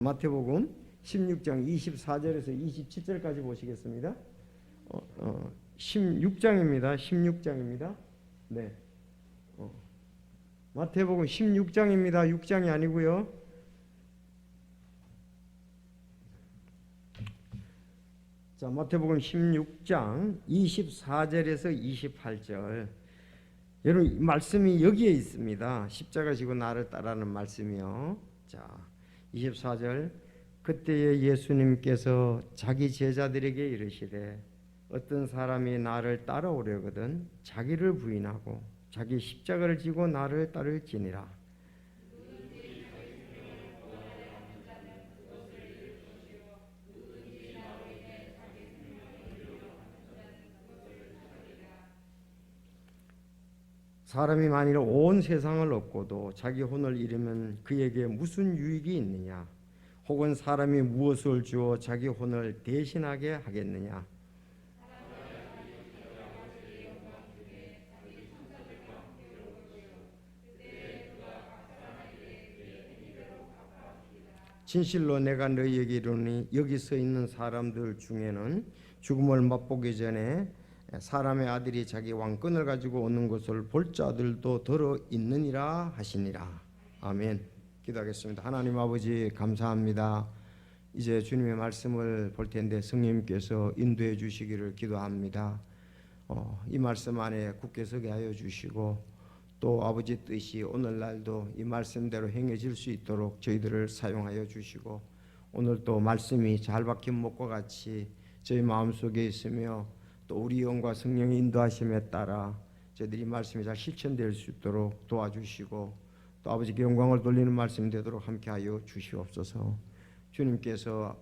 마태복음 16장 24절에서 27절까지 보시겠습니다. 16장입니다. 16장입니다. 네. 마태복음 16장입니다. 6장이 아니고요. 자, 마태복음 16장 24절에서 28절. 여러분, 말씀이 여기에 있습니다. 십자가 지고 나를 따르는 말씀이요. 자, 24절. 그때에 예수님께서 자기 제자들에게 이르시되 어떤 사람이 나를 따라오려거든 자기를 부인하고 자기 십자가를 지고 나를 따를지니라. 사람이 만일 온 세상을 얻고도 자기 혼을 잃으면 그에게 무슨 유익이 있느냐? 혹은 사람이 무엇을 주어 자기 혼을 대신하게 하겠느냐? 진실로 내가 너희에게 이르노니 여기 서 있는 사람들 중에는 죽음을 맛보기 전에 사람의 아들이 자기 왕권을 가지고 오는 것을 볼 자들도 더러 있느니라 하시니라. 아멘. 기도하겠습니다. 하나님 아버지 감사합니다. 이제 주님의 말씀을 볼 텐데 성령님께서 인도해 주시기를 기도합니다. 이 말씀 안에 굳게 서게 하여 주시고 또 아버지 뜻이 오늘날도 이 말씀대로 행해질 수 있도록 저희들을 사용하여 주시고 오늘 또 말씀이 잘 박힌 목과 같이 저희 마음속에 있으며 또 우리 영과 성령의 인도하심에 따라 저희들이 말씀이 잘 실천될 수 있도록 도와주시고 또 아버지께 영광을 돌리는 말씀이 되도록 함께하여 주시옵소서. 주님께서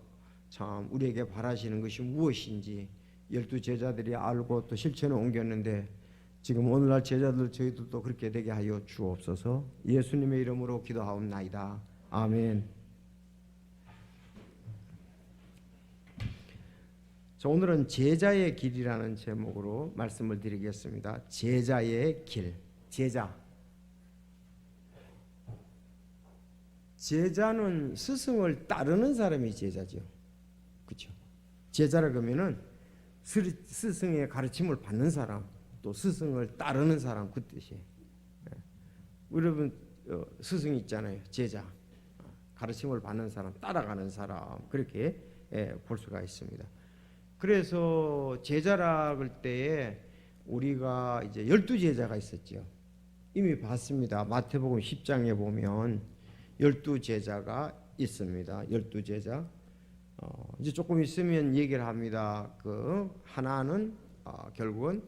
참 우리에게 바라시는 것이 무엇인지 12 제자들이 알고 또 실천에 옮겼는데 지금 오늘날 제자들 저희들도 그렇게 되게 하여 주옵소서. 예수님의 이름으로 기도하옵나이다. 아멘. 자, 오늘은 제자의 길이라는 제목으로 말씀을 드리겠습니다. 제자의 길. 제자는 스승을 따르는 사람이 제자죠. 그렇죠? 제자라 그러면은 스승의 가르침을 받는 사람, 또 스승을 따르는 사람 그 뜻이에요. 여러분 스승 있잖아요. 제자. 가르침을 받는 사람, 따라가는 사람 그렇게 볼 수가 있습니다. 그래서 제자라 그럴 때에 우리가 이제 12 제자가 있었죠. 이미 봤습니다. 마태복음 10장에 보면 12 제자가 있습니다. 12 제자. 이제 조금 있으면 얘기를 합니다. 그 하나는 결국은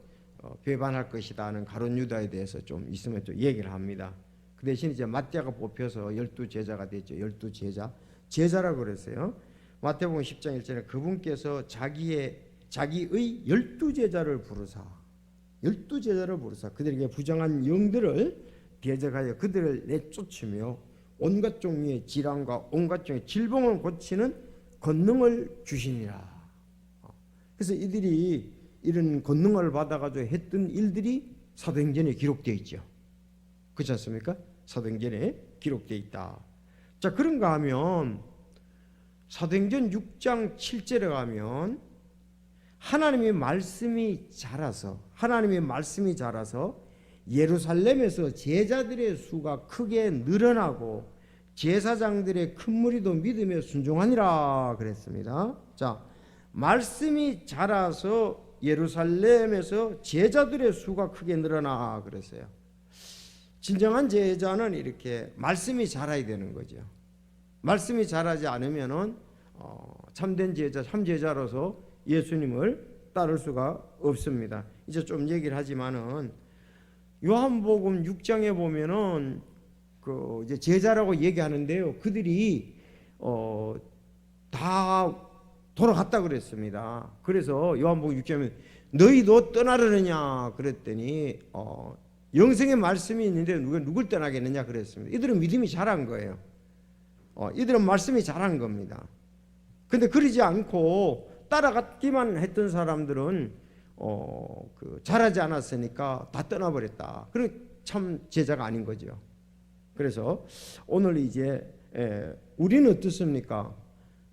배반할 것이다 하는 가룟 유다에 대해서 좀 있으면 좀 얘기를 합니다. 그 대신 이제 마태가 뽑혀서 12 제자가 됐죠. 12 제자라고 그랬어요. 마태복음 10장 1절에 그분께서 자기의 12 제자를 부르사 그들에게 부정한 영들을 대적하여 그들을 내쫓으며 온갖 종류의 질환과 온갖 종류의 질병을 고치는 권능을 주시니라. 그래서 이들이 이런 권능을 받아가지고 했던 일들이 사도행전에 기록되어 있죠. 그렇지 않습니까? 사도행전에 기록되어 있다. 자, 그런가 하면 사도행전 6장 7절에 가면 하나님의 말씀이 자라서 예루살렘에서 제자들의 수가 크게 늘어나고 제사장들의 큰 무리도 믿음에 순종하니라 그랬습니다. 자, 말씀이 자라서 예루살렘에서 제자들의 수가 크게 늘어나 그랬어요. 진정한 제자는 이렇게 말씀이 자라야 되는 거죠. 말씀이 자라지 않으면은 참된 제자, 참제자로서 예수님을 따를 수가 없습니다. 이제 좀 얘기를 하지만은 요한복음 6장에 보면은 그 이제 제자라고 얘기하는데요. 그들이 다 돌아갔다 그랬습니다. 그래서 요한복음 6장에 너희도 떠나려느냐 그랬더니 영생의 말씀이 있는데 누굴 떠나겠느냐 그랬습니다. 이들은 믿음이 자란 거예요. 이들은 말씀이 자란 겁니다. 근데 그러지 않고 따라갔기만 했던 사람들은 자라지 않았으니까 다 떠나버렸다. 그럼 참 제자가 아닌 거죠. 그래서 오늘 이제 우리는 어떻습니까?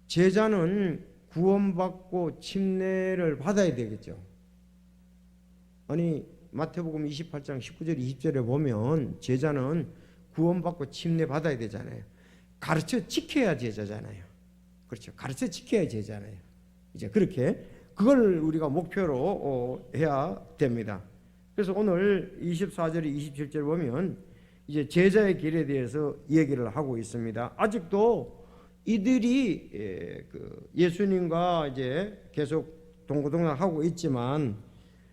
제자는 구원받고 침례를 받아야 되겠죠. 아니 마태복음 28장 19절 20절에 보면 제자는 구원받고 침례 받아야 되잖아요. 가르쳐 지켜야 제자잖아요. 그렇죠. 가르쳐 지켜야 제자잖아요. 이제 그렇게 그걸 우리가 목표로 해야 됩니다. 그래서 오늘 24절 27절 보면 이제 제자의 길에 대해서 얘기를 하고 있습니다. 아직도 이들이 예수님과 이제 계속 동고동락 하고 있지만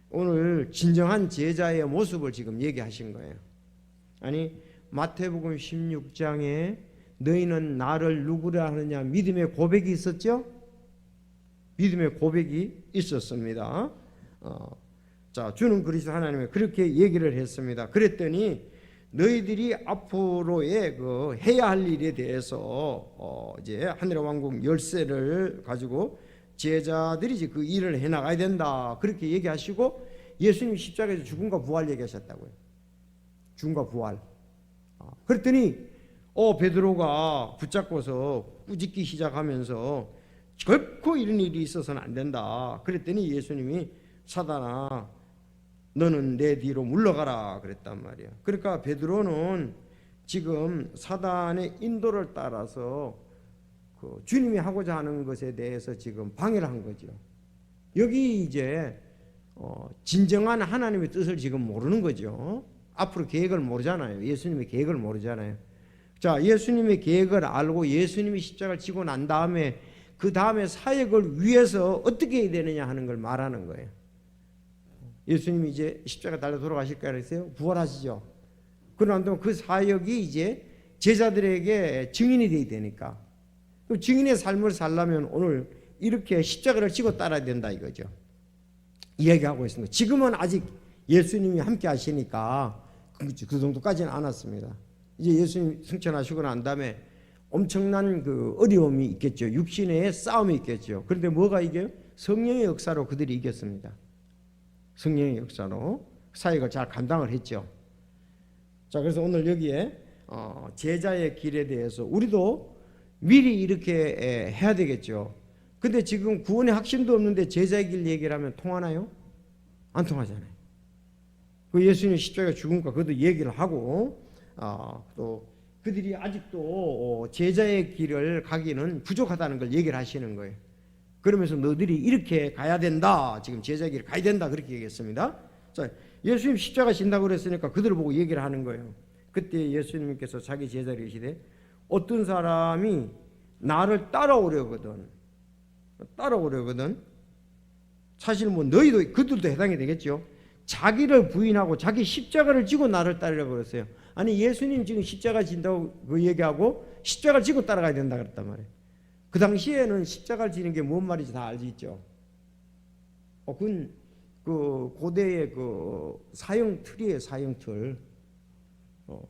오늘 진정한 제자의 모습을 지금 얘기하신 거예요. 아니 마태복음 16장에 너희는 나를 누구라 하느냐 믿음의 고백이 있었죠? 믿음의 고백이 있었습니다. 자, 주는 그리스도 하나님의 그렇게 얘기를 했습니다. 그랬더니 너희들이 앞으로의 그 해야 할 일에 대해서 이제 하늘의 왕국 열쇠를 가지고 제자들이 이제 그 일을 해 나가야 된다. 그렇게 얘기하시고 예수님 십자가에서 죽음과 부활 얘기하셨다고요. 죽음과 부활. 그랬더니 베드로가 붙잡고서 꾸짖기 시작하면서 결코 이런 일이 있어서는 안 된다. 그랬더니 예수님이 사단아 너는 내 뒤로 물러가라 그랬단 말이야. 그러니까 베드로는 지금 사단의 인도를 따라서 그 주님이 하고자 하는 것에 대해서 지금 방해를 한 거죠. 여기 이제 진정한 하나님의 뜻을 지금 모르는 거죠. 앞으로 계획을 모르잖아요. 예수님의 계획을 모르잖아요. 자, 예수님의 계획을 알고 예수님이 십자가를 지고 난 다음에 그 다음에 사역을 위해서 어떻게 해야 되느냐 하는 걸 말하는 거예요. 예수님이 이제 십자가 달려 돌아가실까 그랬어요. 부활하시죠. 그런데 그 사역이 이제 제자들에게 증인이 돼야 되니까 그 증인의 삶을 살려면 오늘 이렇게 십자가를 지고 따라야 된다 이거죠. 이야기하고 있습니다. 지금은 아직 예수님이 함께 하시니까 그 정도까지는 안 왔습니다. 이제 예수님 승천하시고 난 다음에 엄청난 그 어려움이 있겠죠. 육신의 싸움이 있겠죠. 그런데 뭐가 이겨요? 성령의 역사로 그들이 이겼습니다. 성령의 역사로 사역을 잘 감당을 했죠. 자, 그래서 오늘 여기에 제자의 길에 대해서 우리도 미리 이렇게 해야 되겠죠. 근데 지금 구원의 확신도 없는데 제자의 길 얘기를 하면 통하나요? 안 통하잖아요. 그 예수님 십자가 죽음과 그것도 얘기를 하고 또 그들이 아직도 제자의 길을 가기는 부족하다는 걸 얘기를 하시는 거예요. 그러면서 너희들이 이렇게 가야 된다. 지금 제자의 길을 가야 된다. 그렇게 얘기했습니다. 자, 예수님 십자가 진다고 그랬으니까 그들을 보고 얘기를 하는 거예요. 그때 예수님께서 자기 제자를 이르시되 어떤 사람이 나를 따라오려거든 사실 뭐 너희도 그들도 해당이 되겠죠. 자기를 부인하고 자기 십자가를 지고 나를 따르라고 그랬어요. 아니 예수님 지금 십자가 진다고 그 얘기하고 십자가를 지고 따라가야 된다 그랬단 말이에요. 그 당시에는 십자가를 지는 게 뭔 말인지 다 알지 있죠. 그건 그 고대의 그 사형틀이에요. 사형틀.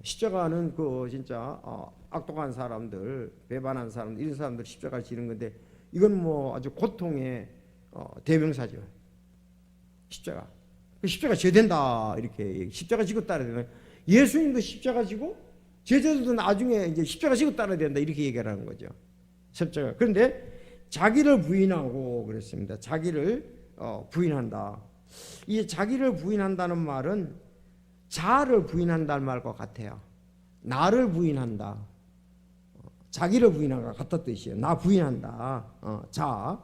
십자가는 그 진짜 악독한 사람들, 배반한 사람들, 이런 사람들 십자가를 지는 건데 이건 뭐 아주 고통의 대명사죠. 십자가. 십자가 져야 된다 이렇게 십자가 지고 따라야 된다. 예수님도 십자가 지고 제자들도 나중에 이제 십자가 지고 따라야 된다 이렇게 얘기하는 거죠. 십자가. 그런데 자기를 부인하고 그랬습니다. 자기를 부인한다. 이 자기를 부인한다는 말은 자아를 부인한다는 말과 같아요. 나를 부인한다. 자기를 부인한 것 같은 뜻이에요. 나 부인한다. 자아.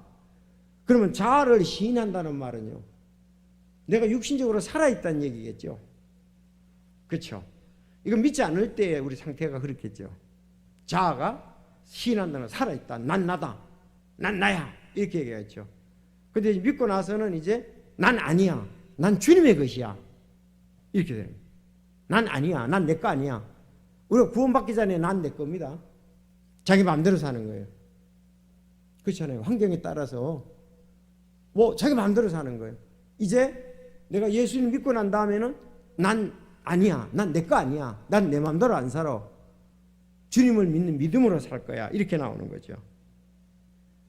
그러면 자아를 시인한다는 말은요. 내가 육신적으로 살아있다는 얘기겠죠. 그렇죠. 이건 믿지 않을 때 우리 상태가 그렇겠죠. 자아가 시인한다는 건 살아있다. 난 나다. 난 나야. 이렇게 얘기했죠. 근데 믿고 나서는 이제 난 아니야. 난 주님의 것이야. 이렇게 됩니다. 난 아니야. 난 내 거 아니야. 우리가 구원받기 전에 난 내 겁니다. 자기 마음대로 사는 거예요. 그렇잖아요. 환경에 따라서 뭐 자기 마음대로 사는 거예요. 이제 내가 예수님 믿고 난 다음에는 난 아니야. 난 내 거 아니야. 난 내 마음대로 안 살아. 주님을 믿는 믿음으로 살 거야. 이렇게 나오는 거죠.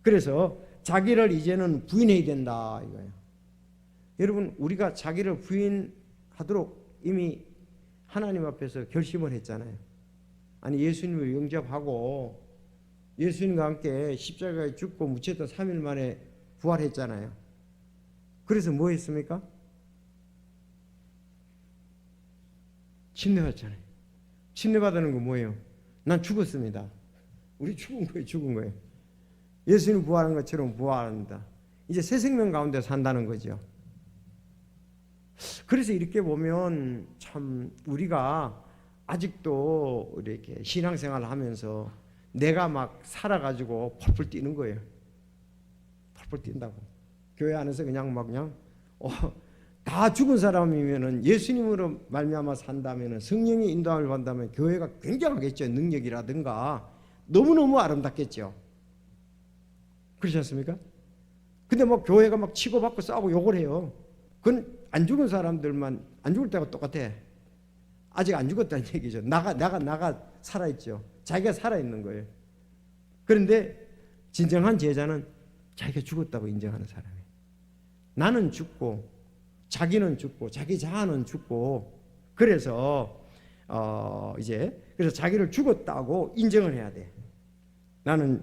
그래서 자기를 이제는 부인해야 된다 이거예요. 여러분 우리가 자기를 부인하도록 이미 하나님 앞에서 결심을 했잖아요. 아니 예수님을 영접하고 예수님과 함께 십자가에 죽고 묻혔다 3일 만에 부활했잖아요. 그래서 뭐 했습니까? 침례받잖아요. 침례받는 거 뭐예요? 난 죽었습니다. 우리 죽은 거예요. 예수님 부활한 것처럼 부활한다. 이제 새 생명 가운데 산다는 거죠. 그래서 이렇게 보면 참 우리가 아직도 이렇게 신앙생활을 하면서 내가 막 살아가지고 펄펄 뛰는 거예요. 펄펄 뛴다고. 교회 안에서 그냥 다 죽은 사람이면은 예수님으로 말미암아 산다면은 성령의 인도함을 받다면 교회가 굉장하겠죠. 능력이라든가 너무너무 아름답겠죠. 그렇지 않습니까? 근데 교회가 막 치고받고 싸우고 욕을 해요. 그건 안 죽은 사람들만 안 죽을 때가 똑같아. 아직 안 죽었다는 얘기죠. 나가 살아있죠. 자기가 살아있는 거예요. 그런데 진정한 제자는 자기가 죽었다고 인정하는 사람이에요. 나는 죽고 자기는 죽고 자기 자아는 죽고 그래서 그래서 자기를 죽었다고 인정을 해야 돼. 나는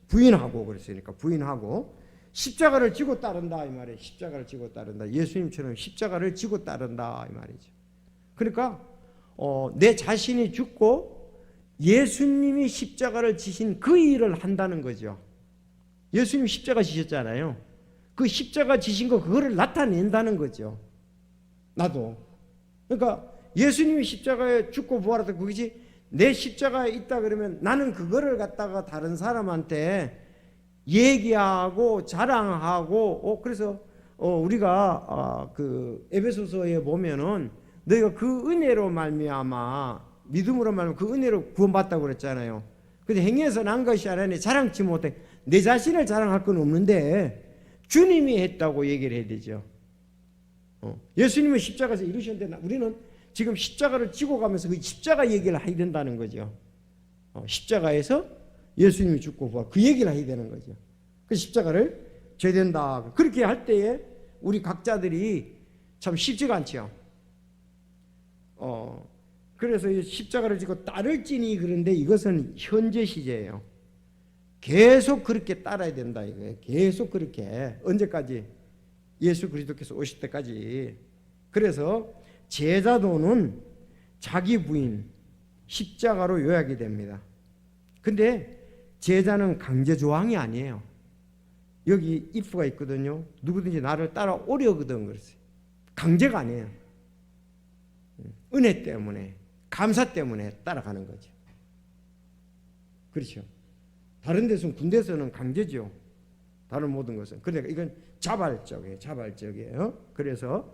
부인하고 그랬으니까 부인하고 십자가를 지고 따른다 이 말이에요. 십자가를 지고 따른다. 예수님처럼 십자가를 지고 따른다 이 말이죠. 그러니까 내 자신이 죽고 예수님이 십자가를 지신 그 일을 한다는 거죠. 예수님 십자가 지셨잖아요. 그 십자가 지신 거 그거를 나타낸다는 거죠. 나도. 그러니까 예수님이 십자가에 죽고 부활했다 그것이 내 십자가에 있다 그러면 나는 그거를 갖다가 다른 사람한테 얘기하고 자랑하고 그래서 우리가 그 에베소서에 보면은 너희가 그 은혜로 말미암아 믿음으로 말미암아 그 은혜로 구원받다고 그랬잖아요. 근데 행위에서 난 것이 아니니 자랑치 못해. 내 자신을 자랑할 건 없는데 주님이 했다고 얘기를 해야 되죠. 예수님은 십자가에서 이루셨는데 우리는 지금 십자가를 지고 가면서 그 십자가 얘기를 해야 된다는 거죠. 십자가에서 예수님이 죽고 부활 그 얘기를 해야 되는 거죠. 그 십자가를 져야 된다. 그렇게 할 때에 우리 각자들이 참 쉽지가 않죠. 그래서 이 십자가를 지고 따를지니 그런데 이것은 현재 시제예요. 계속 그렇게 따라야 된다 이거예요. 계속 그렇게 언제까지? 예수 그리스도께서 오실 때까지. 그래서 제자도는 자기 부인 십자가로 요약이 됩니다. 근데 제자는 강제 조항이 아니에요. 여기 if가 있거든요. 누구든지 나를 따라오려거든 그랬어요. 강제가 아니에요. 은혜 때문에 감사 때문에 따라가는 거죠. 그렇죠. 다른 데서는 군대에서는 강제죠. 다른 모든 것은. 그러니까 이건 자발적이에요. 그래서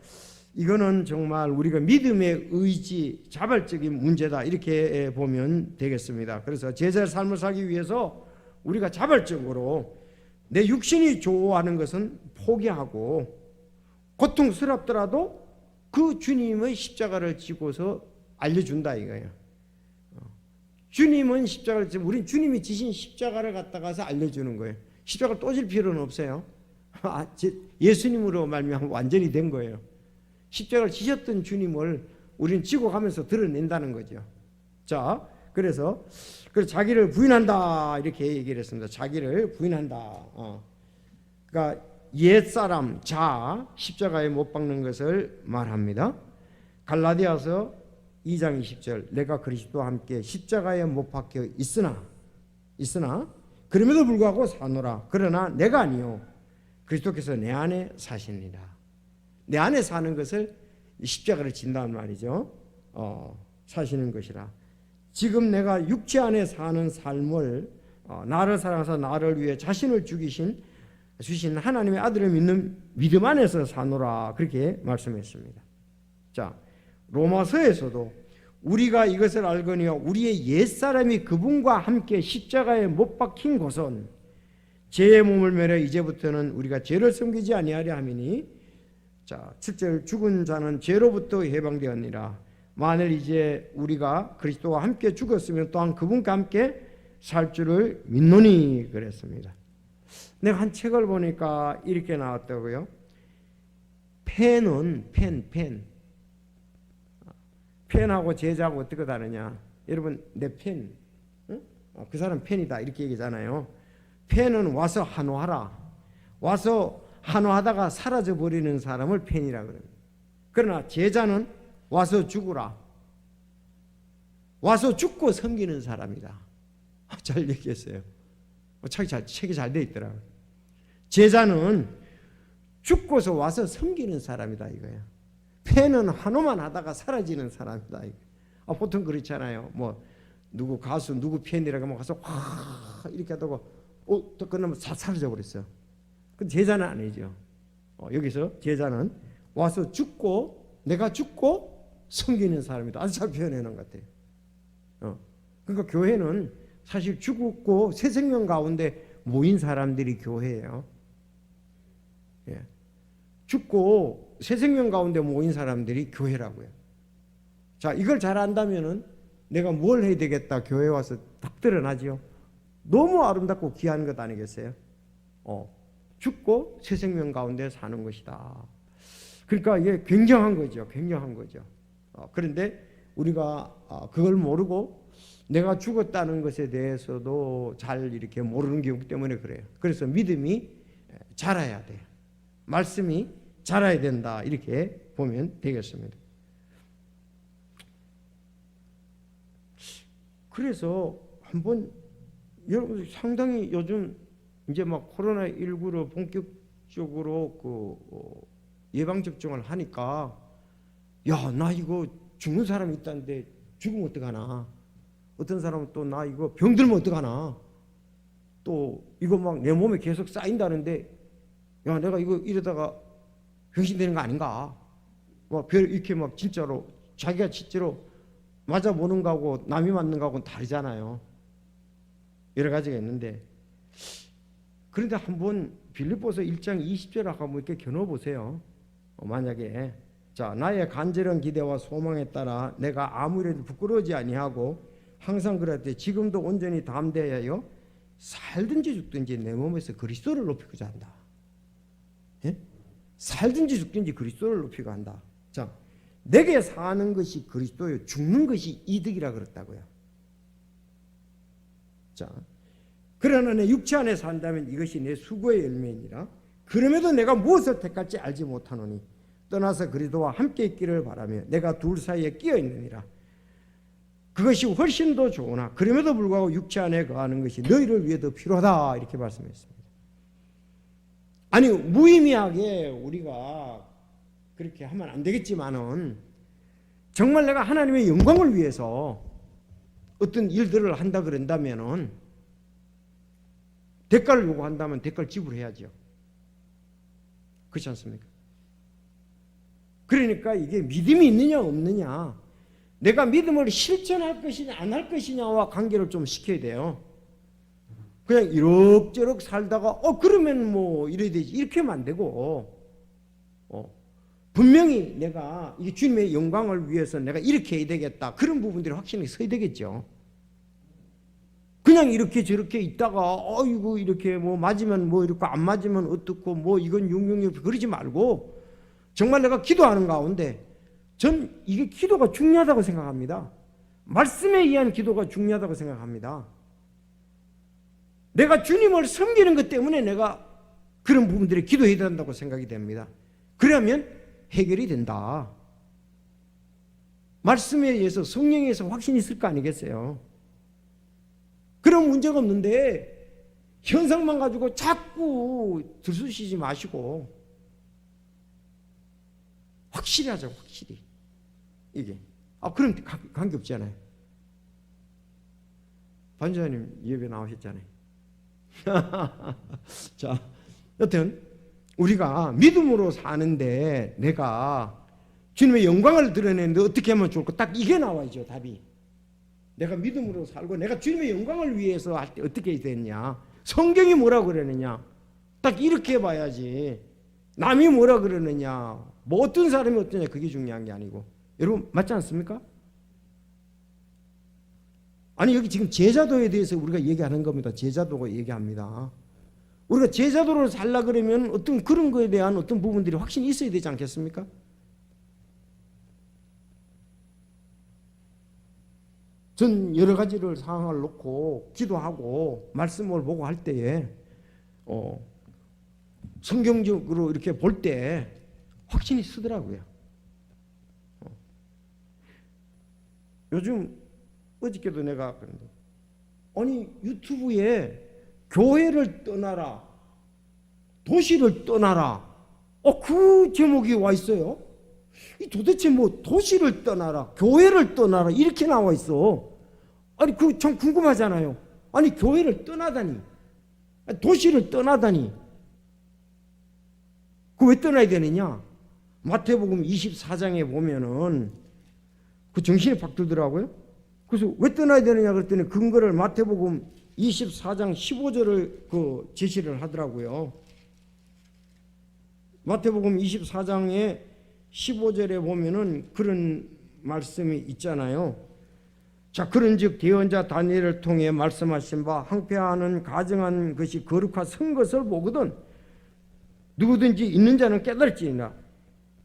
이거는 정말 우리가 믿음의 의지, 자발적인 문제다 이렇게 보면 되겠습니다. 그래서 제자의 삶을 살기 위해서 우리가 자발적으로 내 육신이 좋아하는 것은 포기하고 고통스럽더라도 그 주님의 십자가를 지고서 알려준다 이거예요. 주님은 십자가를 지고 우린 주님이 지신 십자가를 갖다가서 알려주는 거예요. 십자가를 또 질 필요는 없어요. 예수님으로 말미암아 완전히 된 거예요. 십자가를 지셨던 주님을 우리는 지고 가면서 드러낸다는 거죠. 자, 그래서 자기를 부인한다 이렇게 얘기를 했습니다. 자기를 부인한다. 그러니까 옛사람 십자가에 못 박는 것을 말합니다. 갈라디아서 2장 20절 내가 그리스도와 함께 십자가에 못 박혀 있으나 그럼에도 불구하고 사노라. 그러나 내가 아니요 그리스도께서 내 안에 사십니다. 내 안에 사는 것을 십자가를 진다는 말이죠. 사시는 것이라. 지금 내가 육체 안에 사는 삶을 나를 사랑하사 나를 위해 자신을 주신 하나님의 아들을 믿는 믿음 안에서 사노라 그렇게 말씀했습니다. 자, 로마서에서도 우리가 이것을 알거니와 우리의 옛사람이 그분과 함께 십자가에 못 박힌 것은 죄의 몸을 매려 이제부터는 우리가 죄를 섬기지 아니하려 함이니 자, 7절 죽은 자는 죄로부터 해방되었니라. 만일 이제 우리가 그리스도와 함께 죽었으면 또한 그분과 함께 살 줄을 믿노니 그랬습니다. 내가 한 책을 보니까 이렇게 나왔다고요. 펜하고 제자하고 어떻게 다르냐? 여러분 내 펜, 응? 그 사람 팬이다 이렇게 얘기하잖아요. 팬은 와서 한호하라. 와서 한호하다가 사라져 버리는 사람을 팬이라 그래요. 그러나 제자는 와서 죽으라. 와서 죽고 섬기는 사람이다. 잘 얘기했어요. 책이 잘 돼 있더라고요. 제자는 죽고서 와서 섬기는 사람이다 이거예요. 팬은 한호만 하다가 사라지는 사람이다. 보통 그렇잖아요. 뭐 누구 가수 누구 팬이라고 하면 가서 와 이렇게 하다가 또 끝나면 사라져 버렸어요. 그 제자는 아니죠. 여기서 제자는 와서 죽고 내가 죽고 섬기는 사람이다. 아주 잘 표현해 놓은 것 같아요. 그러니까 교회는 사실 죽고 새 생명 가운데 모인 사람들이 교회예요. 예. 죽고 새 생명 가운데 모인 사람들이 교회라고요. 자, 이걸 잘 안다면은 내가 뭘 해야 되겠다 교회 와서 딱 드러나죠. 너무 아름답고 귀한 것 아니겠어요? 죽고 새 생명 가운데 사는 것이다. 그러니까 이게 굉장한 거죠. 굉장한 거죠. 그런데 우리가 그걸 모르고 내가 죽었다는 것에 대해서도 잘 이렇게 모르는 경우 때문에 그래요. 그래서 믿음이 자라야 돼요. 말씀이 자라야 된다. 이렇게 보면 되겠습니다. 그래서 한번 여러분 상당히 요즘 이제 막 코로나19로 본격적으로 예방접종을 하니까 야, 나 이거 죽는 사람이 있다는데 죽으면 어떡하나. 어떤 사람은 또 나 이거 병들면 어떡하나. 또 이거 막 내 몸에 계속 쌓인다는데 야, 내가 이거 이러다가 병신되는 거 아닌가. 막 이렇게 막 진짜로 자기가 실제로 맞아보는 거하고 남이 맞는 거하고는 다르잖아요. 여러 가지가 있는데 그런데 한번 빌립보서 1장 20절을 한번 이렇게 겨눠보세요. 만약에 자 나의 간절한 기대와 소망에 따라 내가 아무래도 부끄러워하지 아니하고 항상 그랬대 지금도 온전히 담대하여 살든지 죽든지 내 몸에서 그리스도를 높이고자 한다. 예? 살든지 죽든지 그리스도를 높이고 한다. 자, 내게 사는 것이 그리스도요 죽는 것이 이득이라 그랬다고요. 자, 그러나 내 육체 안에 산다면 이것이 내 수고의 열매이니라. 그럼에도 내가 무엇을 택할지 알지 못하노니 떠나서 그리스도와 함께 있기를 바라며 내가 둘 사이에 끼어 있느니라. 그것이 훨씬 더 좋으나 그럼에도 불구하고 육체 안에 거하는 것이 너희를 위해 더 필요하다. 이렇게 말씀했습니다. 아니 무의미하게 우리가 그렇게 하면 안 되겠지만은 정말 내가 하나님의 영광을 위해서 어떤 일들을 한다 그런다면은 대가를 요구한다면 대가를 지불해야죠. 그렇지 않습니까? 그러니까 이게 믿음이 있느냐 없느냐, 내가 믿음을 실천할 것이냐 안 할 것이냐와 관계를 좀 시켜야 돼요. 그냥 이럭저럭 살다가 그러면 뭐 이래야 되지 이렇게 하면 안 되고 분명히 내가 이게 주님의 영광을 위해서 내가 이렇게 해야 되겠다 그런 부분들이 확실히 서야 되겠죠. 그냥 이렇게 저렇게 있다가 이거 이렇게 뭐 맞으면 뭐 이렇게 안 맞으면 어떻고 뭐 이건 용용이 그러지 말고 정말 내가 기도하는 가운데 전 이게 기도가 중요하다고 생각합니다. 말씀에 의한 기도가 중요하다고 생각합니다. 내가 주님을 섬기는 것 때문에 내가 그런 부분들에 기도해야 된다고 생각이 됩니다. 그러면 해결이 된다. 말씀에 의해서 성령에서 확신이 있을 거 아니겠어요? 그런 문제가 없는데 현상만 가지고 자꾸 들쑤시지 마시고 확실히 하자고. 확실히 이게 그럼 관계 없잖아요. 반주사님 예배 나오셨잖아요. 자, 여튼 우리가 믿음으로 사는데 내가 주님의 영광을 드러내는데 어떻게 하면 좋을까? 딱 이게 나와야죠. 답이. 내가 믿음으로 살고 내가 주님의 영광을 위해서 할 때 어떻게 해야 되느냐, 성경이 뭐라 그러느냐 딱 이렇게 봐야지. 남이 뭐라 그러느냐, 뭐 어떤 사람이 어떠냐 그게 중요한 게 아니고. 여러분 맞지 않습니까? 아니 여기 지금 제자도에 대해서 우리가 얘기하는 겁니다. 제자도가 얘기합니다. 우리가 제자도로 살라 그러면 어떤 그런 거에 대한 어떤 부분들이 확신이 있어야 되지 않겠습니까? 전 여러 가지를 상황을 놓고 기도하고 말씀을 보고 할 때에 성경적으로 이렇게 볼 때 확신이 쓰더라고요. 요즘 어저께도 내가 그런데 아니 유튜브에 교회를 떠나라, 도시를 떠나라, 그 제목이 와 있어요. 이 도대체 뭐 도시를 떠나라, 교회를 떠나라 이렇게 나와 있어. 아니 그 참 궁금하잖아요. 아니 교회를 떠나다니, 도시를 떠나다니, 그 왜 떠나야 되느냐? 마태복음 24장에 보면은 그 정신이 팍 들더라고요. 그래서 왜 떠나야 되느냐 그랬더니 근거를 마태복음 24장 15절을 그 제시를 하더라고요. 마태복음 24장에 15절에 보면은 그런 말씀이 있잖아요. 자, 그런즉 대언자 다니엘을 통해 말씀하신 바 항폐하는 가정한 것이 거룩하 선 것을 보거든 누구든지 있는 자는 깨달을지니라.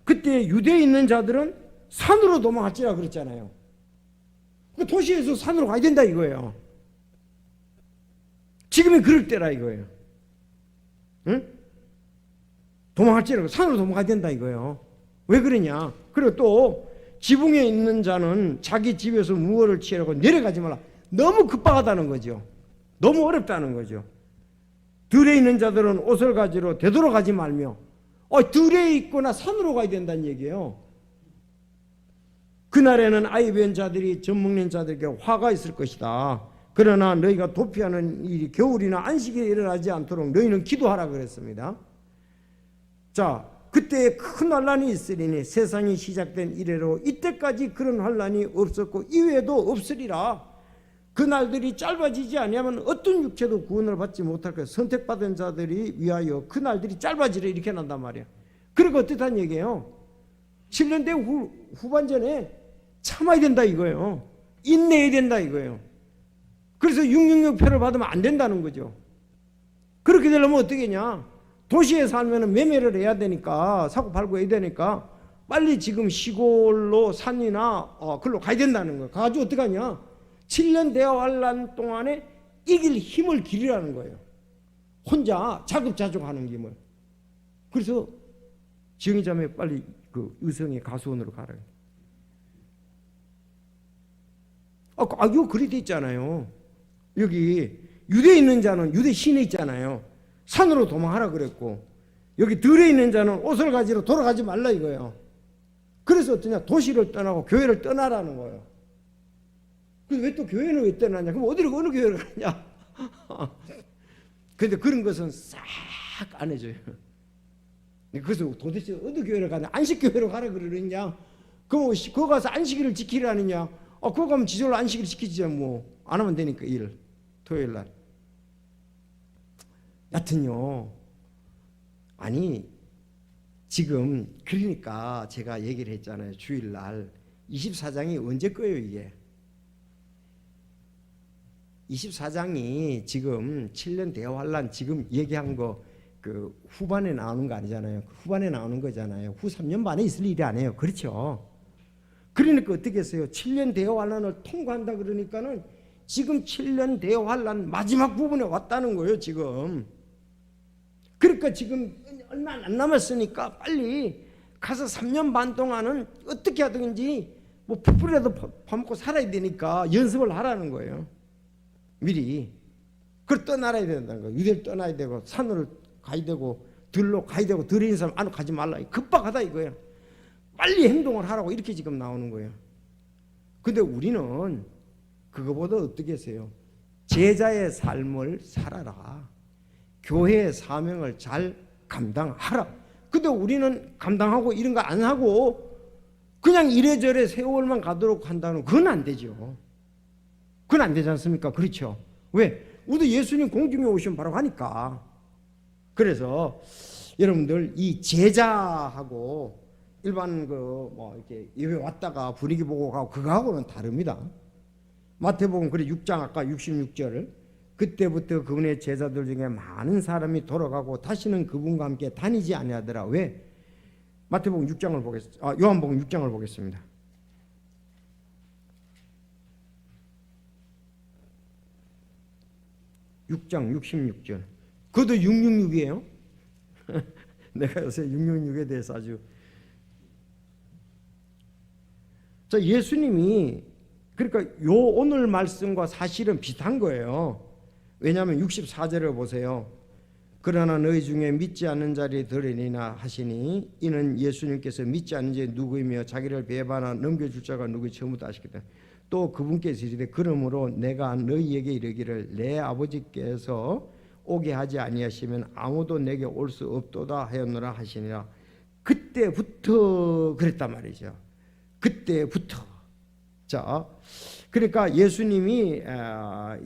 그때 유대에 있는 자들은 산으로 도망할지라 그랬잖아요. 그 도시에서 산으로 가야 된다 이거예요. 지금이 그럴 때라 이거예요. 응? 도망할지라고 산으로 도망가야 된다 이거예요. 왜 그러냐? 그리고 또 지붕에 있는 자는 자기 집에서 무엇을 취하라고 내려가지 말라. 너무 급박하다는 거죠. 너무 어렵다는 거죠. 들에 있는 자들은 옷을 가지러 되돌아가지 말며 들에 있거나 산으로 가야 된다는 얘기예요. 그날에는 아이 배은 자들이 젖 먹는 자들에게 화가 있을 것이다. 그러나 너희가 도피하는 일이 겨울이나 안식일에 일어나지 않도록 너희는 기도하라 그랬습니다. 자, 그때 큰 환란이 있으리니 세상이 시작된 이래로 이때까지 그런 환란이 없었고 이후에도 없으리라. 그날들이 짧아지지 아니하면 어떤 육체도 구원을 받지 못할 것이다. 선택받은 자들이 위하여 그날들이 짧아지려 이렇게 난단 말이야. 그러니까 어떻다는 얘기예요? 7년대 후반전에 참아야 된다 이거예요. 인내해야 된다 이거예요. 그래서 666표를 받으면 안 된다는 거죠. 그렇게 되려면 어떻게 하냐? 도시에 살면 매매를 해야 되니까, 사고 팔고 해야 되니까 빨리 지금 시골로 산이나 그걸로 가야 된다는 거예요. 가가지고 어떻게 하냐? 7년 대화 환란 동안에 이길 힘을 기르라는 거예요. 혼자 자급자족하는 힘을. 그래서 지영이자매 빨리 그 의성의 가수원으로 가라. 이거 그리 돼 있잖아요. 여기 유대에 있는 자는 유대 시내 있잖아요. 산으로 도망하라 그랬고, 여기 들에 있는 자는 옷을 가지러 돌아가지 말라 이거예요. 그래서 어떠냐? 도시를 떠나고 교회를 떠나라는 거예요. 그래서 왜 또 교회는 왜 떠나냐? 그럼 어디로 어느 교회를 가냐? 근데 그런 것은 싹 안 해줘요. 그래서 도대체 어느 교회를 가냐? 안식교회로 가라 그러느냐? 그럼 그거 가서 안식일을 지키라느냐? 그거 가면 지절로 안식일 지키지 뭐 안 하면 되니까 일 토요일 날. 여튼요. 아니 지금 그러니까 제가 얘기를 했잖아요. 주일날 24장이 언제 거예요 이게? 24장이 지금 7년 대환란 지금 얘기한 거 그 후반에 나오는 거 아니잖아요. 후반에 나오는 거잖아요. 후 3년 반에 있을 일이 아니에요. 그렇죠? 그러니까 어떻게 했어요? 7년 대환란을 통과한다 그러니까는 지금 7년 대환란 마지막 부분에 왔다는 거예요. 지금. 그러니까 지금 얼마 안 남았으니까 빨리 가서 3년 반 동안은 어떻게 하든지 뭐 풋불이라도 파먹고 살아야 되니까 연습을 하라는 거예요. 미리. 그걸 떠나야 된다는 거예요. 유대를 떠나야 되고 산으로 가야 되고 들로 가야 되고 들에 있는 사람 안으로 가지 말라. 급박하다 이거예요. 빨리 행동을 하라고 이렇게 지금 나오는 거예요. 근데 우리는 그거보다 어떻게 했어요? 제자의 삶을 살아라. 교회의 사명을 잘 감당하라. 근데 우리는 감당하고 이런 거 안 하고 그냥 이래저래 세월만 가도록 한다는 그건 안 되죠. 그건 안 되지 않습니까? 그렇죠. 왜? 우리 예수님 공중에 오시면 바로 가니까. 그래서 여러분들 이 제자하고 일반 이렇게 예배 왔다가 분위기 보고 가고 그거하고는 다릅니다. 마태복음 그래 6장 아까 66절 그때부터 그분의 제자들 중에 많은 사람이 돌아가고 다시는 그분과 함께 다니지 아니하더라. 왜? 마태복음 6장을 보겠습니다. 요한복음 6장을 보겠습니다. 6장 66절. 그것도 666이에요. 내가 요새 666에 대해서 아주. 자, 예수님이 그러니까 요 오늘 말씀과 사실은 비슷한 거예요. 왜냐하면 64절을 보세요. 그러나 너희 중에 믿지 않는 자리 들으리나 하시니 이는 예수님께서 믿지 않는 자가 누구이며 자기를 배반하여 넘겨줄 자가 누구인지 처음부터 아시겠다. 또 그분께서 이르되 그러므로 내가 너희에게 이르기를 내 아버지께서 오게 하지 아니하시면 아무도 내게 올 수 없도다 하였노라 하시니라. 그때부터 그랬단 말이죠. 그때부터. 자, 그러니까 예수님이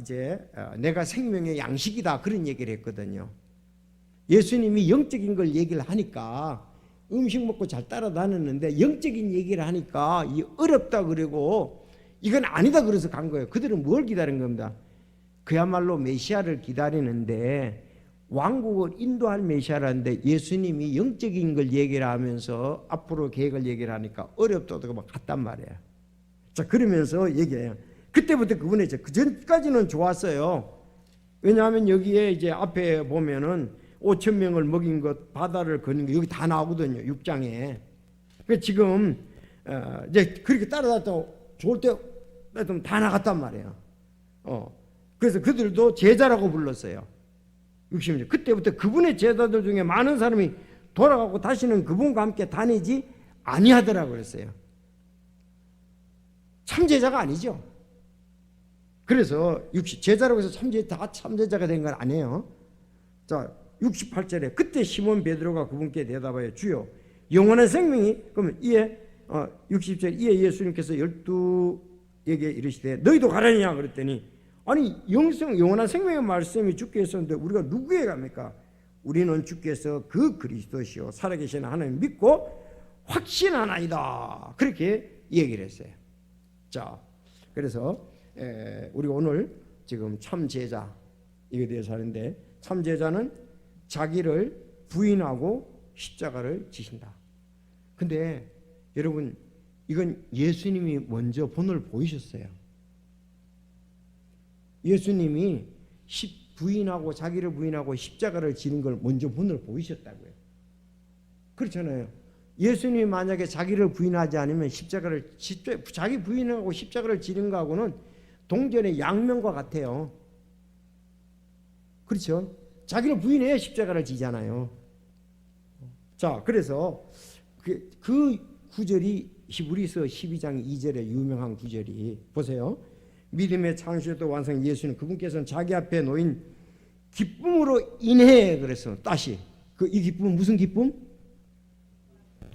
이제 내가 생명의 양식이다 그런 얘기를 했거든요. 예수님이 영적인 걸 얘기를 하니까 음식 먹고 잘 따라다녔는데 영적인 얘기를 하니까 이 어렵다 그러고 이건 아니다 그래서 간 거예요. 그들은 뭘 기다린 겁니다. 그야말로 메시아를 기다리는데 왕국을 인도할 메시아라는데 예수님이 영적인 걸 얘기를 하면서 앞으로 계획을 얘기를 하니까 어렵다고 막 갔단 말이에요. 자, 그러면서 얘기해요. 그때부터 그분의 그 전까지는 좋았어요. 왜냐하면 여기에 이제 앞에 보면은 5천 명을 먹인 것, 바다를 거는 것 여기 다 나오거든요. 6장에. 그러니까 지금 이제 그렇게 따라다녔다 좋을 때 다 나갔단 말이에요. 그래서 그들도 제자라고 불렀어요. 60년. 그때부터 그분의 제자들 중에 많은 사람이 돌아가고 다시는 그분과 함께 다니지 아니하더라고 그랬어요. 참제자가 아니죠. 그래서 제자라고 해서 다 참제자가 된 건 아니에요. 자, 68절에 그때 시몬 베드로가 그분께 대답하여 주여 영원한 생명이 그러면 이에 60절 이에 예수님께서 12에게 이르시되 너희도 가라니냐 그랬더니 아니 영원한 생명의 말씀이 주께 있었는데 우리가 누구에게 갑니까? 우리는 주께서 그 그리스도시요 살아계신 하나님 믿고 확신하나이다 그렇게 얘기를 했어요. 자, 그래서 우리 오늘 지금 참제자 이거에 대해서 하는데 참제자는 자기를 부인하고 십자가를 지신다. 근데 여러분 이건 예수님이 먼저 본을 보이셨어요. 예수님이 부인하고 자기를 부인하고 십자가를 지는 걸 먼저 본을 보이셨다고요. 그렇잖아요. 예수님이 만약에 자기를 부인하지 않으면 자기 부인하고 십자가를 지는 거하고는 동전의 양면과 같아요. 그렇죠? 자기를 부인해야 십자가를 지잖아요. 자, 그래서 그 구절이 히브리서 12장 2절에 유명한 구절이 보세요. 믿음의 창조도 완성 예수님 그분께서는 자기 앞에 놓인 기쁨으로 인해 그래서 다시 이 기쁨은 무슨 기쁨?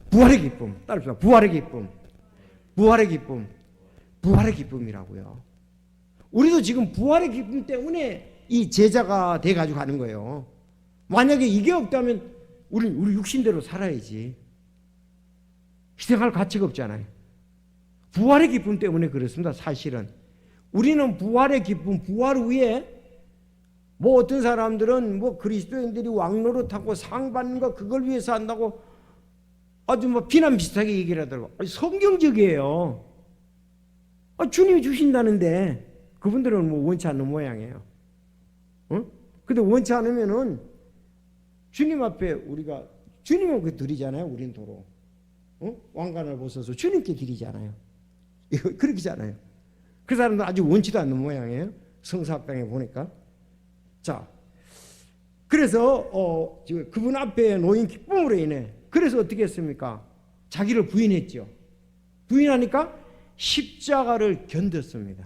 부활의 기쁨. 따라합시다. 부활의 기쁨. 부활의 기쁨. 부활의 기쁨이라고요. 우리도 지금 부활의 기쁨 때문에 이 제자가 돼가지고 가는 거예요. 만약에 이게 없다면 우리 육신대로 살아야지. 희생할 가치가 없잖아요. 부활의 기쁨 때문에 그렇습니다. 사실은 우리는 부활의 기쁨, 부활 후에 뭐 어떤 사람들은 뭐 그리스도인들이 왕노릇하고 상 받는 거 그걸 위해서 한다고 아주 뭐 비난 비슷하게 얘기를 하더라고요. 성경적이에요. 주님이 주신다는데 그분들은 뭐 원치 않는 모양이에요. 근데 원치 않으면은 주님 앞에 우리가 주님은 그 드리잖아요. 우린 도로 왕관을 벗어서 주님께 드리잖아요. 이거 그렇게잖아요. 그 사람도 아주 원치도 않는 모양이에요. 성사학당에 보니까. 자, 그래서 그분 앞에 놓인 기쁨으로 인해 그래서 어떻게 했습니까? 자기를 부인했죠. 부인하니까 십자가를 견뎠습니다.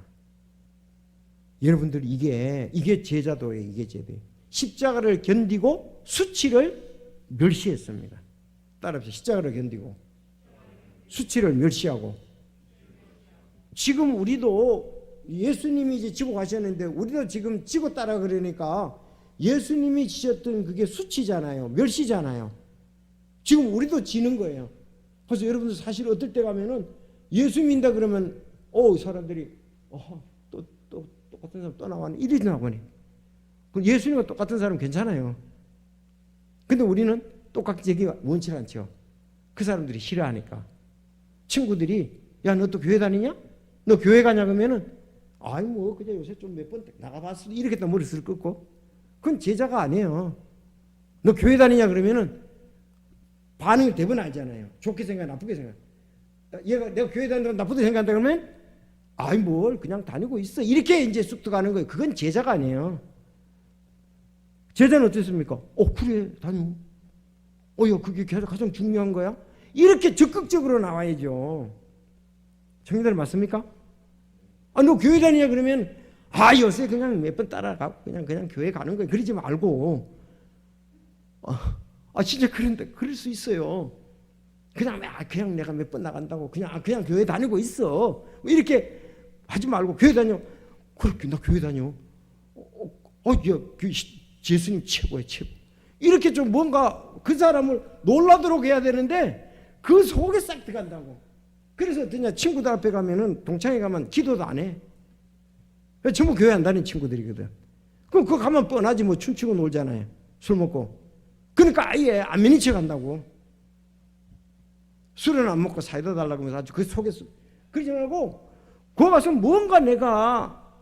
여러분들 이게 제자도예요. 이게 제자도예요. 십자가를 견디고 수치를 멸시했습니다. 따라합시다. 십자가를 견디고 수치를 멸시하고. 지금 우리도 예수님이 이제 지고 가셨는데 우리도 지금 지고 따라 그러니까 예수님이 지셨던 그게 수치잖아요. 멸시잖아요. 지금 우리도 지는 거예요. 그래서 여러분들 사실 어떨 때 가면은 예수 믿는다 그러면 사람들이 또 똑같은 사람 또 나왔네 이러나 보네. 예수님과 똑같은 사람 괜찮아요. 근데 우리는 똑같이 되기가 원치 않죠. 그 사람들이 싫어하니까. 친구들이 야 너 또 교회 다니냐? 너 교회 가냐 그러면은 뭐 그냥 요새 좀 몇 번 나가봤어 이렇게 또 머리 쓸 긋고 그건 제자가 아니에요. 너 교회 다니냐 그러면은 반응이 대부분 알잖아요. 좋게 생각, 나쁘게 생각. 얘가 내가 교회 다닌다고 나쁘게 생각한다 그러면 아이 뭘 그냥 다니고 있어. 이렇게 이제 쑥 들어가는 거예요. 그건 제자가 아니에요. 제자는 어떻습니까? 그래 다녀. 야 그게 가장 중요한 거야. 이렇게 적극적으로 나와야죠. 청년들 맞습니까? 너 교회 다니냐 그러면 요새 그냥 몇 번 따라가고 그냥 교회 가는 거예요. 그러지 말고 진짜 그런데 그럴 수 있어요. 그냥 내가 몇 번 나간다고 그냥 교회 다니고 있어. 이렇게 하지 말고 교회 다녀. 그렇게 나 교회 다녀. 예수님 최고야 최고. 이렇게 좀 뭔가 그 사람을 놀라도록 해야 되는데 그 속에 싹 들어간다고. 그래서 어떠냐, 친구들 앞에 가면은 동창회 가면 기도도 안 해. 전부 교회 안 다니는 친구들이거든. 그럼 그거 가면 뻔하지 뭐 춤추고 놀잖아요. 술 먹고. 그러니까 아예 안 믿는 척 한다고. 술은 안 먹고 사이다 달라고 하면서 아주 그 속에서. 그러지 말고 거기 가서 뭔가 내가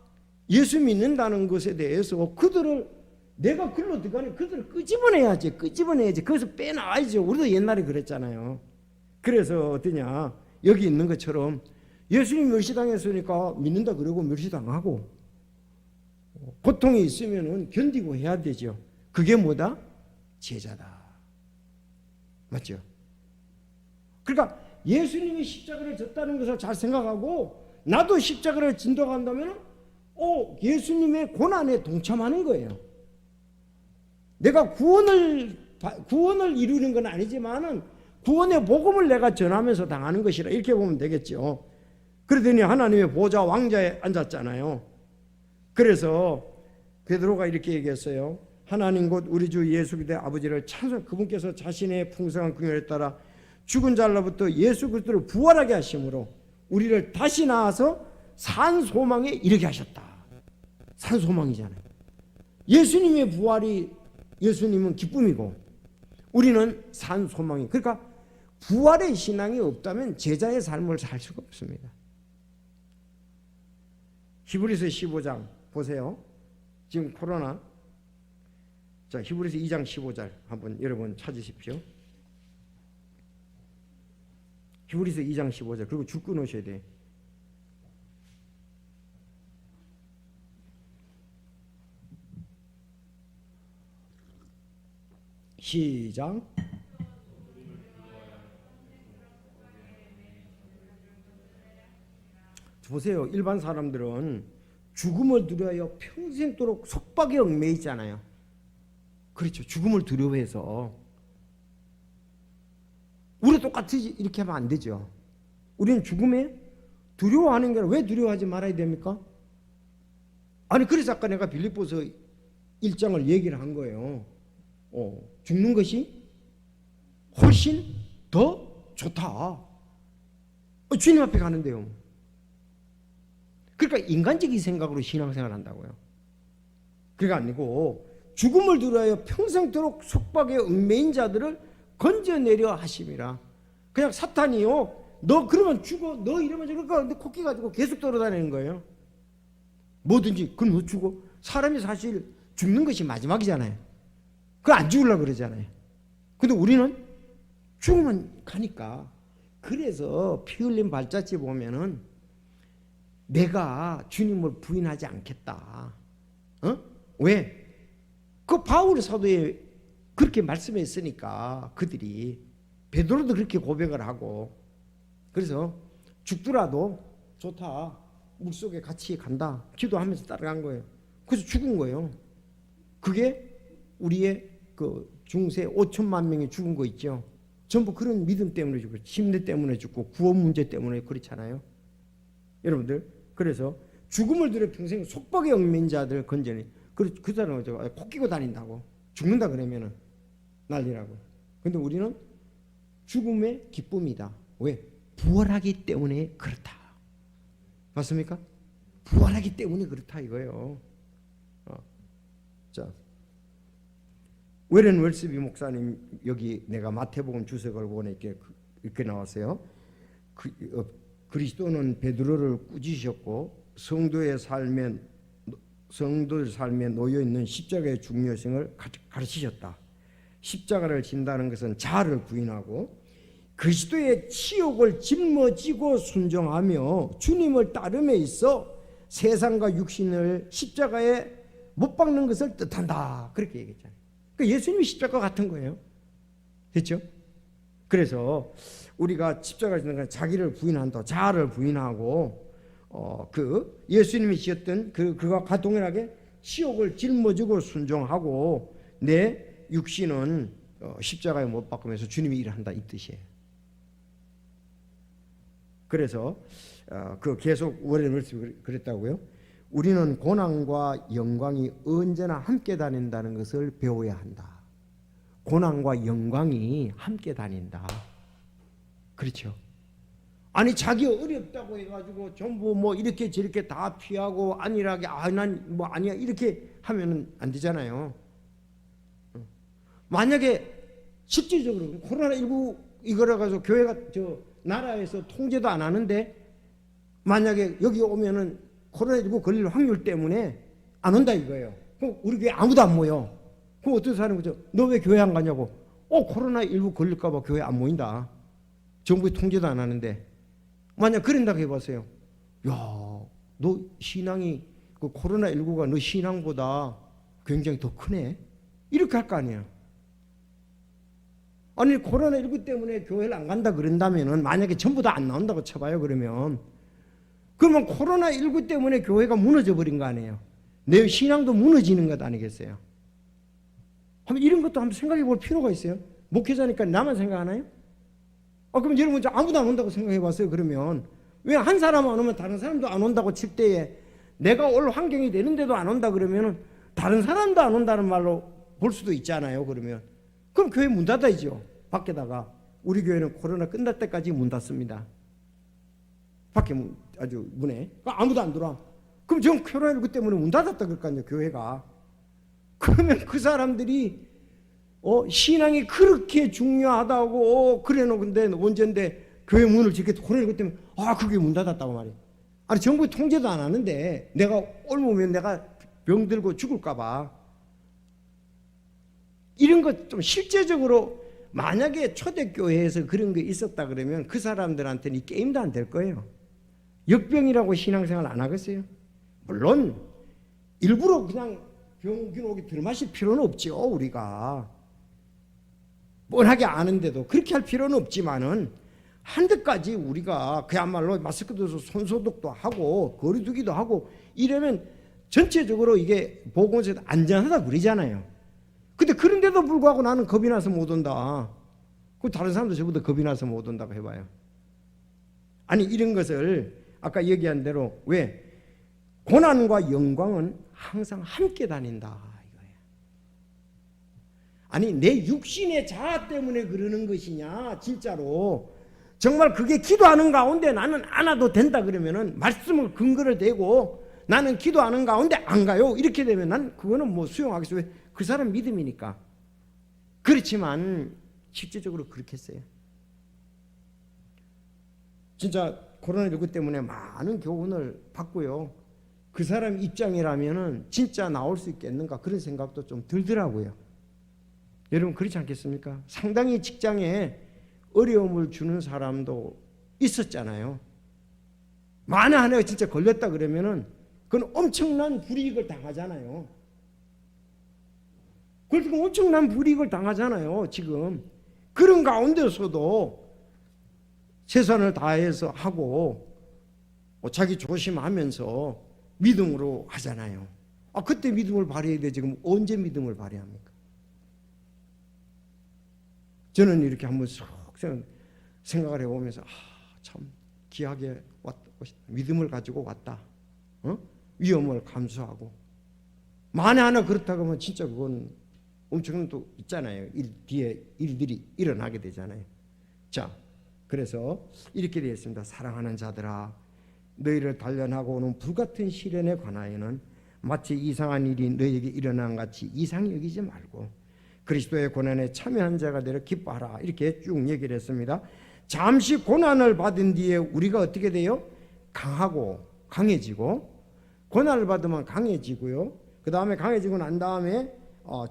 예수 믿는다는 것에 대해서 그들을 내가 글로 들어가니 그들을 끄집어내야지. 거기서 빼나와야죠. 우리도 옛날에 그랬잖아요. 그래서 어떠냐, 여기 있는 것처럼 예수님 멸시당했으니까 믿는다 그러고 멸시당하고 고통이 있으면은 견디고 해야 되죠. 그게 뭐다? 제자다. 맞죠? 그러니까 예수님이 십자가를 졌다는 것을 잘 생각하고 나도 십자가를 진다고 한다면 예수님의 고난에 동참하는 거예요. 내가 구원을 이루는 건 아니지만은 구원의 복음을 내가 전하면서 당하는 것이라 이렇게 보면 되겠죠. 그러더니 하나님의 보좌 왕자에 앉았잖아요. 그래서 베드로가 이렇게 얘기했어요. 하나님 곧 우리 주 예수 그리스도의 아버지를 찬송, 그분께서 자신의 풍성한 긍휼에 따라 죽은 자로부터 예수 그리스도를 부활하게 하심으로 우리를 다시 낳아서 산 소망에 이르게 하셨다. 산 소망이잖아요. 예수님의 부활이, 예수님은 기쁨이고 우리는 산 소망이. 그러니까 부활의 신앙이 없다면 제자의 삶을 살 수가 없습니다. 히브리서 15장 보세요. 지금 코로나. 자, 히브리서 2장 15절 한번 여러분 찾으십시오. 히브리서 2장 15절. 그리고 줄 끊으셔야 돼. 시작. 보세요. 일반 사람들은 죽음을 두려워 평생도록 속박에 얽매여 있잖아요. 그렇죠. 죽음을 두려워해서. 우리 똑같이 이렇게 하면 안 되죠. 우리는 죽음에 두려워하는 게 왜 두려워하지 말아야 됩니까? 아니 그래서 아까 내가 빌립보서 1장을 얘기를 한 거예요. 죽는 것이 훨씬 더 좋다. 주님 앞에 가는데요. 그러니까 인간적인 생각으로 신앙생활을 한다고요. 그게 아니고 죽음을 두려워 평생도록 속박에 얽매인 자들을 건져내려 하심이라. 그냥 사탄이요, 너 그러면 죽어, 너 이러면 그러니까 내 코끼 가지고 계속 돌아다니는 거예요. 뭐든지. 그럼 너 죽어. 사람이 사실 죽는 것이 마지막이잖아요. 그거 안 죽으려고 그러잖아요. 근데 우리는 죽으면 가니까. 그래서 피 흘린 발자취 보면은 내가 주님을 부인하지 않겠다. 왜? 그 바울 사도에 그렇게 말씀했으니까 그들이. 베드로도 그렇게 고백을 하고. 그래서 죽더라도 좋다. 물속에 같이 간다. 기도하면서 따라간 거예요. 그래서 죽은 거예요. 그게 우리의 그 중세 5천만 명이 죽은 거 있죠. 전부 그런 믿음 때문에 죽고, 침례 때문에 죽고, 구원 문제 때문에 그렇잖아요. 여러분들, 그래서 죽음을 두려 평생 속박에 얽매인 자들 건져내. 그 사람은 코 끼고 다닌다고. 죽는다 그러면은 난리라고. 근데 우리는 죽음의 기쁨이다. 왜? 부활하기 때문에 그렇다. 맞습니까? 부활하기 때문에 그렇다 이거예요. 자, 웨런 웰스비 목사님, 여기 내가 마태복음 주석을 보내 이렇게 나왔어요. 그리스도는 베드로를 꾸짖으셨고 성도의 삶에 성도들 삶에 놓여 있는 십자가의 중요성을 가르치셨다. 십자가를 진다는 것은 자아를 부인하고 그리스도의 치욕을 짊어지고 순종하며 주님을 따름에 있어 세상과 육신을 십자가에 못 박는 것을 뜻한다. 그렇게 얘기했잖아요. 그러니까 예수님이 십자가 같은 거예요. 됐죠? 그래서 우리가 십자가를 짓는 건 자기를 부인한다. 자아를 부인하고 그 예수님이 지었던 그가 동일하게 치욕을 짊어지고 순종하고 내 육신은 십자가에 못 박으면서 주님이 일한다 이 뜻이에요. 그래서 그 계속 원래 말씀이 그랬다고요. 우리는 고난과 영광이 언제나 함께 다닌다는 것을 배워야 한다. 고난과 영광이 함께 다닌다. 그렇죠? 아니 자기가 어렵다고 해가지고 전부 뭐 이렇게 저렇게 다 피하고 안일하게 난 뭐 아니야 이렇게 하면은 안 되잖아요. 만약에 실질적으로 코로나19 이거라 가지고 교회가 나라에서 통제도 안 하는데 만약에 여기 오면은 코로나19 걸릴 확률 때문에 안 온다 이거예요. 그럼 우리 교회 아무도 안 모여. 그럼 어떤 사람이 그죠? 너 왜 교회 안 가냐고. 코로나19 걸릴까 봐 교회 안 모인다. 정부에 통제도 안 하는데. 만약 그런다고 해보세요. 야, 너 신앙이 그 코로나19가 너 신앙보다 굉장히 더 크네. 이렇게 할 거 아니야. 아니 코로나19 때문에 교회를 안 간다 그런다면은 만약에 전부 다 안 나온다고 쳐봐요. 그러면 코로나19 때문에 교회가 무너져 버린 거 아니에요. 내 신앙도 무너지는 것 아니겠어요? 한번 이런 것도 한번 생각해 볼 필요가 있어요. 목회자니까 나만 생각하나요? 그럼 여러분 아무도 안 온다고 생각해 봤어요. 그러면 왜 한 사람 안 오면 다른 사람도 안 온다고 칠 때에 내가 올 환경이 되는데도 안 온다 그러면은 다른 사람도 안 온다는 말로 볼 수도 있잖아요. 그럼 교회 문 닫아야죠. 밖에다가 우리 교회는 코로나 끝날 때까지 문 닫습니다. 밖에 아주 문에 아무도 안 들어와. 그럼 지금 코로나19 때문에 문 닫았다 그럴 거 아니에요. 교회가. 그러면 그 사람들이 신앙이 그렇게 중요하다고 그래 놓은데 언젠데 교회 문을 지켜 코로나19 때문에 그게 문 닫았다고 말이에요. 아니 정부 통제도 안 하는데 내가 옮으면 내가 병 들고 죽을까 봐. 이런 것 좀 실제적으로 만약에 초대교회에서 그런 게 있었다 그러면 그 사람들한테는 이 게임도 안 될 거예요. 역병이라고 신앙생활 안 하겠어요? 물론 일부러 그냥 병기록이 들마실 필요는 없죠. 우리가 뻔하게 아는데도 그렇게 할 필요는 없지만은 한데까지 우리가 그야말로 마스크도 손소독도 하고 거리두기도 하고 이러면 전체적으로 이게 보건소에서 안전하다 그러잖아요. 근데 그런데도 불구하고 나는 겁이 나서 못 온다. 그 다른 사람도 저보다 겁이 나서 못 온다고 해봐요. 아니 이런 것을 아까 얘기한 대로 왜 고난과 영광은 항상 함께 다닌다 이거예요. 아니 내 육신의 자아 때문에 그러는 것이냐 진짜로 정말 그게 기도하는 가운데 나는 안 와도 된다 그러면은 말씀을 근거를 대고 나는 기도하는 가운데 안 가요 이렇게 되면 난 그거는 뭐 수용하겠어요. 왜? 그 사람 믿음이니까. 그렇지만 실제적으로 그렇게 했어요. 진짜 코로나19 때문에 많은 교훈을 받고요. 그 사람 입장이라면은 진짜 나올 수 있겠는가 그런 생각도 좀 들더라고요. 여러분 그렇지 않겠습니까? 상당히 직장에 어려움을 주는 사람도 있었잖아요. 만에 하나가 진짜 걸렸다 그러면은 그건 엄청난 불이익을 당하잖아요. 그래서 엄청난 불이익을 당하잖아요. 지금 그런 가운데서도 최선을 다해서 하고 자기 조심하면서 믿음으로 하잖아요. 그때 믿음을 발휘해야 돼. 지금 언제 믿음을 발휘합니까? 저는 이렇게 한번 쏙 생각을 해보면서 참 귀하게 왔다. 믿음을 가지고 왔다. 위험을 감수하고 만에 하나 그렇다고 하면 진짜 그건 엄청난 또 있잖아요. 뒤에 일들이 일어나게 되잖아요. 자, 그래서 이렇게 되어 있습니다. 사랑하는 자들아 너희를 단련하고 오는 불같은 시련에 관하여는 마치 이상한 일이 너희에게 일어난 같이 이상히 여기지 말고 그리스도의 고난에 참여한 자가 되려 기뻐하라. 이렇게 쭉 얘기를 했습니다. 잠시 고난을 받은 뒤에 우리가 어떻게 돼요? 강하고 강해지고 고난을 받으면 강해지고요. 그 다음에 강해지고 난 다음에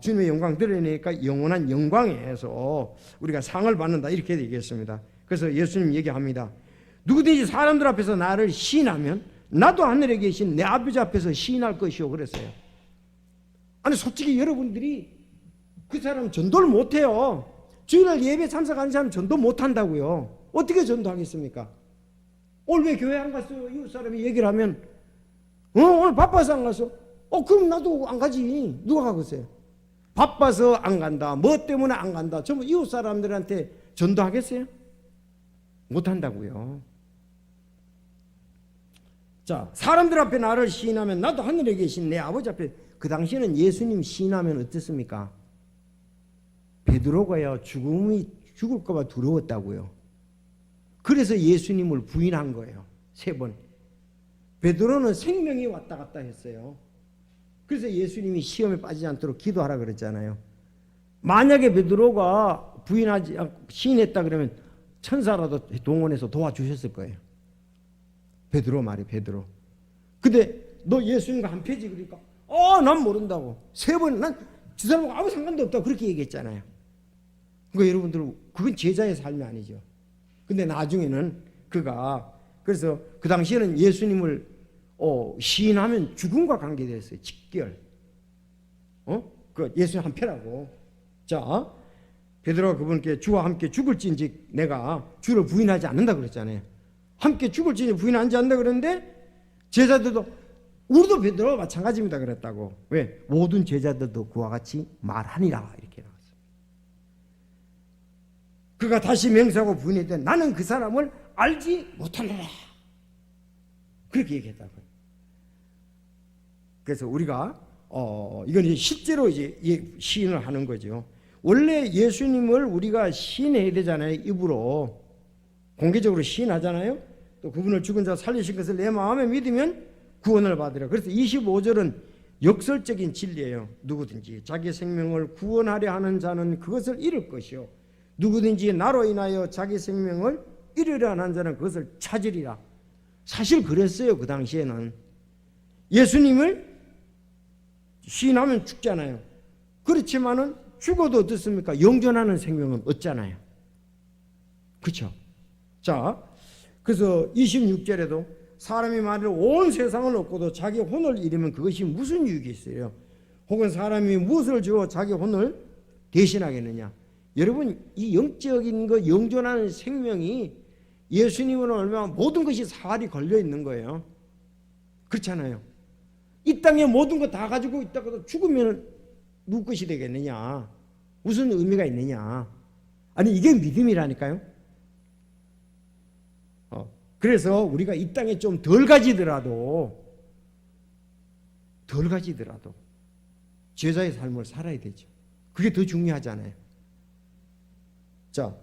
주님의 영광 드러내니까 영원한 영광에서 우리가 상을 받는다, 이렇게 되겠습니다. 그래서 예수님 얘기합니다. 누구든지 사람들 앞에서 나를 시인하면 나도 하늘에 계신 내 아버지 앞에서 시인할 것이요, 그랬어요. 아니 솔직히 여러분들이 그 사람 전도를 못해요. 주일날 예배 참석하는 사람 전도 못한다고요. 어떻게 전도하겠습니까? 오늘 왜 교회 안 갔어요? 이웃 사람이 얘기를 하면 오늘 바빠서 안 갔어. 그럼 나도 안 가지. 누가 가겠어요? 바빠서 안 간다, 뭐 때문에 안 간다, 전부 이웃 사람들한테 전도하겠어요? 못한다고요. 자, 사람들 앞에 나를 시인하면 나도 하늘에 계신 내 아버지 앞에. 그 당시에는 예수님 시인하면 어떻습니까? 베드로가요, 죽을까 봐 두려웠다고요. 그래서 예수님을 부인한 거예요. 3번. 베드로는 생명이 왔다 갔다 했어요. 그래서 예수님이 시험에 빠지지 않도록 기도하라 그랬잖아요. 만약에 베드로가 부인하지 않고 시인했다 그러면 천사라도 동원해서 도와주셨을 거예요. 베드로 말이에요, 베드로. 근데 너 예수님과 한 패지 그러니까 난 모른다고. 3번 난 저 사람하고 아무 상관도 없다고 그렇게 얘기했잖아요. 그러니까 여러분들 그건 제자의 삶이 아니죠. 근데 나중에는 그가 그래서 그 당시에는 예수님을 시인하면 죽음과 관계됐어요. 직결. 그 예수님 한 패라고. 자, 베드로가 그분께 주와 함께 죽을지인지 내가 주를 부인하지 않는다 그랬잖아요. 함께 죽을지인지 부인하지 않는다 그랬는데 제자들도 우리도 베드로와 마찬가지입니다 그랬다고. 왜? 모든 제자들도 그와 같이 말하니라, 이렇게 나왔어요. 그가 다시 맹세하고 부인했더니 나는 그 사람을 알지 못하노라, 그렇게 얘기했다고요. 그래서 우리가 이건 이제 실제로 이제 시인을 하는 거죠. 원래 예수님을 우리가 시인해야 되잖아요. 입으로 공개적으로 시인하잖아요. 또 그분을 죽은 자 살리신 것을 내 마음에 믿으면 구원을 받으라. 그래서 25절은 역설적인 진리예요. 누구든지 자기 생명을 구원하려 하는 자는 그것을 잃을 것이요, 누구든지 나로 인하여 자기 생명을 잃으려 하는 자는 그것을 찾으리라. 사실 그랬어요. 그 당시에는 예수님을 시인하면 죽잖아요. 그렇지만은 죽어도 어떻습니까? 영존하는 생명은 없잖아요. 그렇죠? 자, 그래서 26절에도 사람이 만일 온 세상을 얻고도 자기 혼을 잃으면 그것이 무슨 유익이 있어요? 혹은 사람이 무엇을 주어 자기 혼을 대신하겠느냐? 여러분, 이 영적인 거, 영존하는 생명이 예수님은 얼마나 모든 것이 사활이 걸려 있는 거예요. 그렇잖아요. 이 땅에 모든 거 다 가지고 있다가도 죽으면 누구 것이 되겠느냐? 무슨 의미가 있느냐? 아니 이게 믿음이라니까요. 그래서 우리가 이 땅에 좀 덜 가지더라도 제자의 삶을 살아야 되죠. 그게 더 중요하잖아요. 자,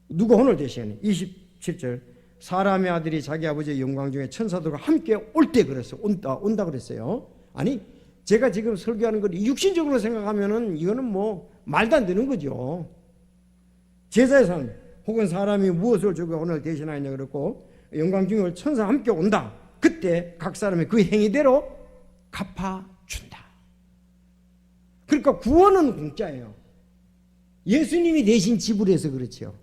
누가 혼을 대신하니? 27절. 사람의 아들이 자기 아버지의 영광 중에 천사들과 함께 올 때 그랬어요. 온다 그랬어요. 아니 제가 지금 설교하는 걸 육신적으로 생각하면은 이거는 뭐 말도 안 되는 거죠. 제자의 삶 혹은 사람이 무엇을 주고 오늘 대신하느냐 그랬고 영광 중에 천사 함께 온다. 그때 각 사람이 그 행위대로 갚아준다. 그러니까 구원은 공짜예요. 예수님이 대신 지불해서 그렇죠.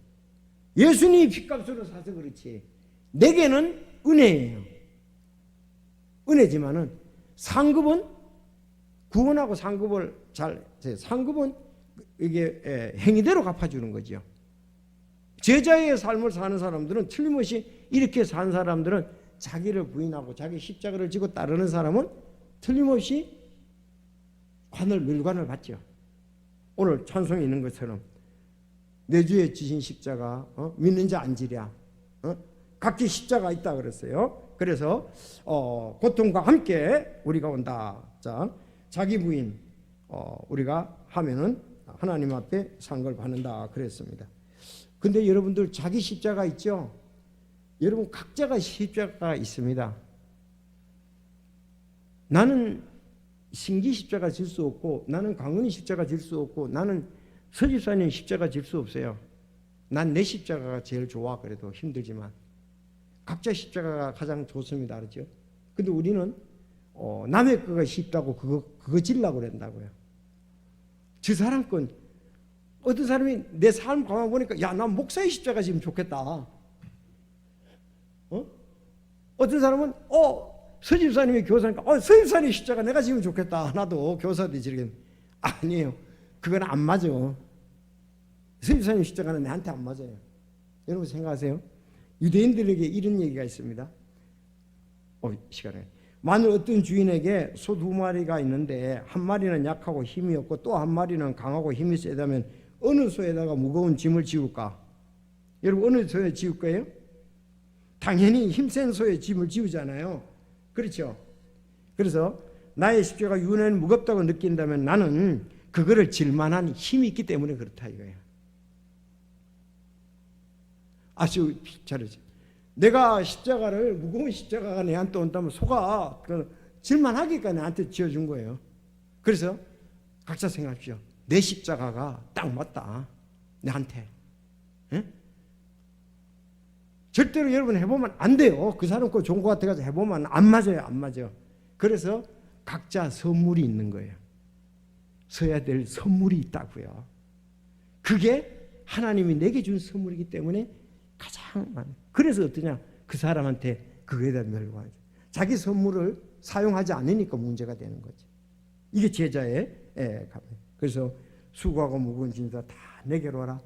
예수님이 핏값으로 사서 그렇지. 내게는 은혜예요. 은혜지만은 상급은 구원하고 상급은 이게 행위대로 갚아주는 거죠. 제자의 삶을 사는 사람들은 틀림없이 이렇게 산 사람들은 자기를 부인하고 자기 십자가를 지고 따르는 사람은 틀림없이 멸관을 받죠. 오늘 찬송에 있는 것처럼 내 주에 지신 십자가 믿는 자 안 지랴. 각기 십자가 있다 그랬어요. 그래서 고통과 함께 우리가 온다. 자, 자기 부인 우리가 하면은 하나님 앞에 상을 받는다 그랬습니다. 근데 여러분들 자기 십자가 있죠? 여러분 각자가 십자가가 있습니다. 나는 신기 십자가 질 수 없고 나는 강은희 십자가 질 수 없고 나는 서집사님 십자가 질 수 없어요. 난 내 십자가가 제일 좋아. 그래도 힘들지만 각자 십자가가 가장 좋습니다. 알죠? 근데 우리는 남의 거가 쉽다고 그거 질라고 그런다고요. 저 사람 건 어떤 사람이 내 삶 가만 보니까 야, 난 목사의 십자가 지면 좋겠다. 어떤 사람은 서집사님이 교사니까 서집사님 십자가 내가 지면 좋겠다. 나도 교사도 지르겠네. 아니에요. 그건 안 맞아. 서집사님 십자가는 내한테 안 맞아요. 여러분 생각하세요? 유대인들에게 이런 얘기가 있습니다. 시간에 만일 어떤 주인에게 소 2마리가 있는데 한 마리는 약하고 힘이 없고 또 한 마리는 강하고 힘이 세다면 어느 소에다가 무거운 짐을 지울까? 여러분 어느 소에 지울 거예요? 당연히 힘센 소에 짐을 지우잖아요. 그렇죠? 그래서 나의 십자가 유네는 무겁다고 느낀다면 나는 그거를 질 만한 힘이 있기 때문에 그렇다 이거예요. 아주 잘하지. 내가 십자가를 무거운 십자가가 내한테 온다면 소가 질만하니까 내한테 지어준 거예요. 그래서 각자 생각하십시오. 내 십자가가 딱 맞다. 내한테. 에? 절대로 여러분 해보면 안 돼요. 그 사람 거 좋은 것 같아가지고 해보면 안 맞아요. 안 맞아요. 그래서 각자 선물이 있는 거예요. 서야 될 선물이 있다고요. 그게 하나님이 내게 준 선물이기 때문에 가장 많아요. 그래서 어떠냐? 그 사람한테 그거에 대한 멸관이죠. 자기 선물을 사용하지 않으니까 문제가 되는 거죠. 이게 제자의 값이에요. 그래서 수고하고 무거운 짐들 다 내게로 와라.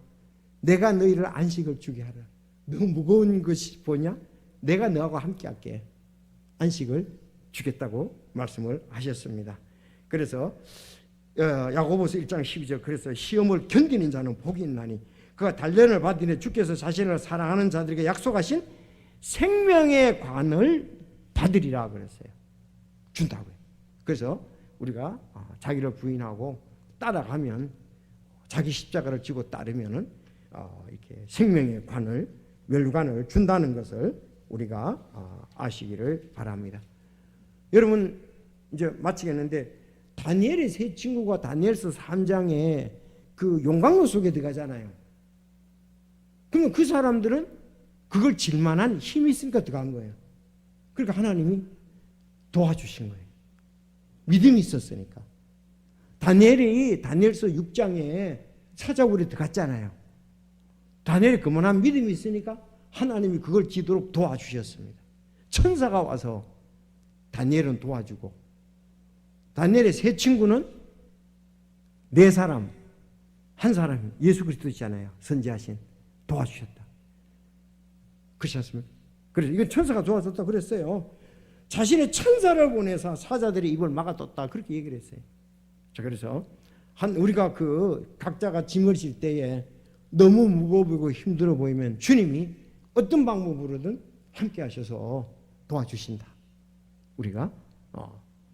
내가 너희를 안식을 주게 하라. 너무 무거운 것이 뭐냐? 내가 너하고 함께 할게. 안식을 주겠다고 말씀을 하셨습니다. 그래서 야고보서 1장 12절 그래서 시험을 견디는 자는 복이 있나니 그가 단련을 받으니 주께서 자신을 사랑하는 자들에게 약속하신 생명의 관을 받으리라 그랬어요. 준다고요. 그래서 우리가 자기를 부인하고 따라가면 자기 십자가를 지고 따르면은 이렇게 생명의 관을 멸관을 준다는 것을 우리가 아시기를 바랍니다. 여러분 이제 마치겠는데 다니엘의 세 친구가 다니엘서 3장에 그 용광로 속에 들어가잖아요. 그러면 그 사람들은 그걸 질 만한 힘이 있으니까 들어간 거예요. 그러니까 하나님이 도와주신 거예요. 믿음이 있었으니까. 다니엘이 다니엘서 6장에 사자굴에 들어갔잖아요. 다니엘이 그만한 믿음이 있으니까 하나님이 그걸 지도록 도와주셨습니다. 천사가 와서 다니엘은 도와주고 다니엘의 세 친구는 네 사람 한 사람이 예수 그리스도잖아요. 선지하신 도와주셨다. 그렇지 않습니까? 그래서 이건 천사가 도와줬다 그랬어요. 자신의 천사를 보내서 사자들의 입을 막아뒀다 그렇게 얘기를 했어요. 자, 그래서 우리가 그 각자가 짐을 질 때에 너무 무거워 보이고 힘들어 보이면 주님이 어떤 방법으로든 함께 하셔서 도와주신다. 우리가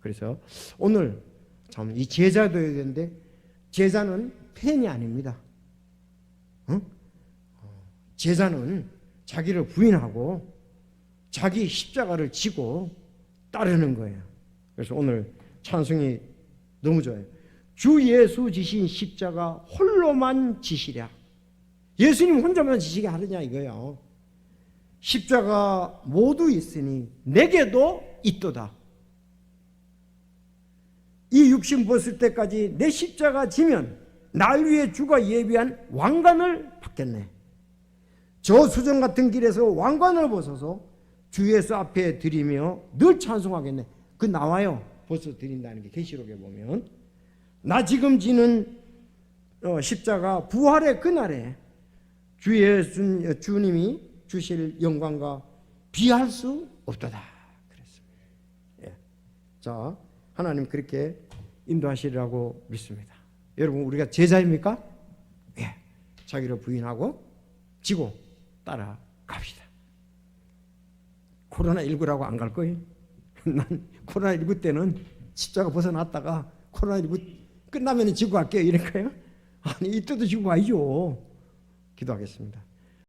그래서 오늘 참 이 제자도야 되는데 제자는 팬이 아닙니다. 제자는 자기를 부인하고 자기 십자가를 지고 따르는 거예요. 그래서 오늘 찬송이 너무 좋아요. 주 예수 지신 십자가 홀로만 지시랴. 예수님 혼자만 지시게 하느냐 이거예요. 십자가 모두 있으니 내게도 있도다. 이 육신 벗을 때까지 내 십자가 지면 날 위해 주가 예비한 왕관을 받겠네. 저 수정 같은 길에서 왕관을 벗어서 주 예수 앞에 드리며 늘 찬송하겠네. 그 나와요. 벗어 드린다는 게 계시록에 보면 나 지금 지는 십자가 부활의 그날에 주 예수 주님이 주실 영광과 비할 수 없도다 그랬습니다. 예. 자, 하나님 그렇게 인도하시리라고 믿습니다. 여러분 우리가 제자입니까? 예. 자기를 부인하고 지고 따라갑시다. 코로나19라고 안 갈 거예요. 난 코로나19 때는 십자가 벗어났다가 코로나19 끝나면 지고 갈게요 이럴까요? 아니 이때도 지고 가야죠. 기도하겠습니다.